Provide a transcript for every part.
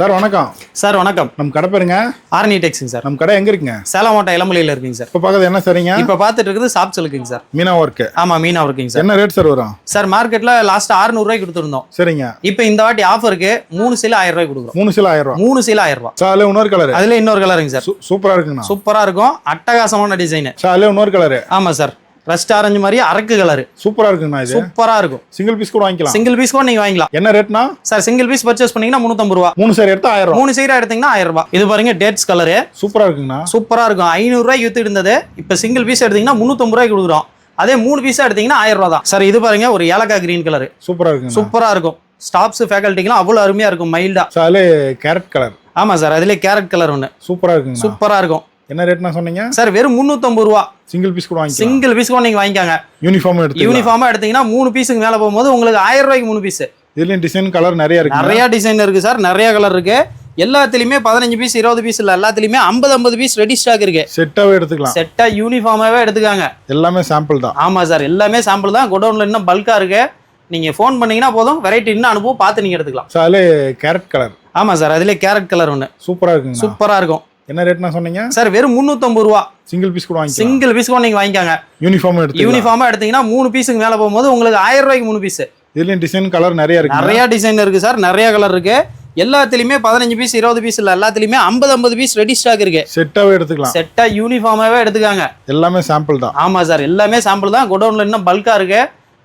Sir வணக்கம். Sir வணக்கம். நம்ம கடை பேருங்க ஆரணி டெக்ஸுங்க சார். நம்ம கடை எங்க இருக்குங்க? சேலம் மாவட்டம் இளமலையில் இருக்குங்க சார். இப்போ பார்க்கறது என்ன சரிங்க? இப்போ பார்த்துட்டு இருக்குது சாப்ஸ் இருக்குங்க சார். மீனா ஒர்க். ஆமா, மீனா ஒர்க்குங்க சார். என்ன ரேட் சார் வரும்? சார் மார்க்கெட்ல லாஸ்ட் 600 ரூபாய்க்கு கொடுத்துருந்தோம். சரிங்க. இப்போ இந்த வாட்டி ஆஃபருக்கு 3 சீல 1000 ரூபாய்க்கு கொடுக்குறோம். 3 சீல 1000 ரூபாய். 3 சீல 1000 ரூபாய். சார் அதுல இன்னொரு கலர். அதுல இன்னொரு கலருங்க சார். சூப்பரா இருக்குங்க. சூப்பரா இருக்கும். அட்டகாசமான டிசைன். சார் அதுல இன்னொரு கலர். ஆமா சார். ரஸ்ட் ஆரஞ்சு மாதிரி அரக்கு கலர். சூப்பரா இருக்குங்க. இது சூப்பரா இருக்கும். சிங்கிள் பீஸ் கூட வாங்கிக்கலாம். சிங்கிள் பீஸ் கூட நீங்க வாங்கிக்கலாம். என்ன ரேட்னா? சார் சிங்கிள் பீஸ் பர்ச்சேஸ் பண்ணீங்கன்னா 350 ரூபாய். 3 சேர் எடுத்தா 1000 ரூபாய். 3 சீரா எடுத்தீங்கன்னா 1000 ரூபாய். இது பாருங்க டேட்ஸ் கலரு. சூப்பரா இருக்குங்கண்ணா. சூப்பரா இருக்கும். 500 ரூபாய்க்கு வித்து இருந்தது. இப்போ சிங்கிள் பீஸ் எடுத்தீங்கன்னா 350 ரூபாய்க்கு கொடுக்குறோம். அதே 3 பீஸா எடுத்தீங்கன்னா 1000 ரூபாய் தான். சார் இது பாருங்க ஒரு ஏலக்காய் கிரீன் கலர். சூப்பரா இருக்குங்க. சூப்பரா இருக்கும். ஸ்டாப்ஸ் ஃபேக்கல்ட்டிக்கெல்லாம் அவ்வளோ அருமையா இருக்கும். மைல்டா. சார் அதுல கேரட் கலர். ஆமா சார். அதுல கேரட் கலர் ஒன்று சூப்பரா இருக்குங்க. சூப்பரா இருக்கும். என்ன ரேட்னா சொன்னீங்க? சார் வெறும் 350 ரூபா. சிங்கிள் பீஸ் கூட வாங்கிக்கலாம். சிங்கிள் பீஸ் கூட நீங்க வாங்கிக்காங்க. யூனிஃபார்மா எடுத்தீங்கன்னா 3 பீஸுக்கு மேல போகும்போது உங்களுக்கு 1000 ரூபாய்க்கு 3 பீஸ். இதுலயும் டிசைன் கலர் நிறைய இருக்கு. நிறைய டிசைன் இருக்கு சார். நிறைய கலர் இருக்கு. எல்லாத்துலயுமே 15 பீஸ் 20 பீஸ் இல்ல, எல்லாத்துலயுமே 50 பீஸ் ரெடி ஸ்டாக் இருக்கு. செட்டாவே எடுத்துக்கலாம். செட்டா யூனிஃபார்மாவே எடுத்துக்காங்க. எல்லாமே சாம்பிள் தான். ஆமா சார். எல்லாமே சாம்பிள் தான். குடோன்ல இன்னும் பல்கா இருக்கு. நீங்க ஃபோன் பண்ணீங்கன்னா போதும், வெரைட்டி இன்னும் அனுபவம் பார்த்து நீங்க எடுத்துக்கலாம். சார் அதுல கேரட் கலர். ஆமா சார். அதுல கேரட் கலர் ஒன்று சூப்பரா இருக்குங்க. சூப்பரா இருக்கும். என்ன ரேட்னா சொன்னீங்க? சார் வெறும் 350 ரூபா. சிங்கிள் பீஸ் கூட வாங்கிக்கலாம். சிங்கிள் பீஸ் கூட நீங்க வாங்கிக்காங்க. யூனிஃபார்மா எடுத்தீங்கன்னா 3 பீஸுக்கு மேல போகும்போது உங்களுக்கு 1000 ரூபாய்க்கு 3 பீஸ். இதுலயும் டிசைன் கலர் நிறைய இருக்கு. நிறைய டிசைன் இருக்கு சார். நிறைய கலர் இருக்கு. எல்லாத்துலயுமே 15 பீஸ் 20 பீஸ் இல்ல, எல்லாத்துலயுமே 50 பீஸ் ரெடி ஸ்டாக் இருக்கு. செட்டாவே எடுத்துக்கலாம். செட்டா யூனிஃபார்மாவே எடுத்துக்காங்க. எல்லாமே சாம்பிள் தான். ஆமா சார். எல்லாமே சாம்பிள் தான். குடோன்ல இன்னும் பல்கா இருக்கு.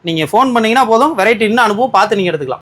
நீங்க ஃபோன் பண்ணீங்கன்னா போதும், வெரைட்டி இன்னும் அனுபவம் பார்த்து நீங்க எடுத்துக்கலாம்.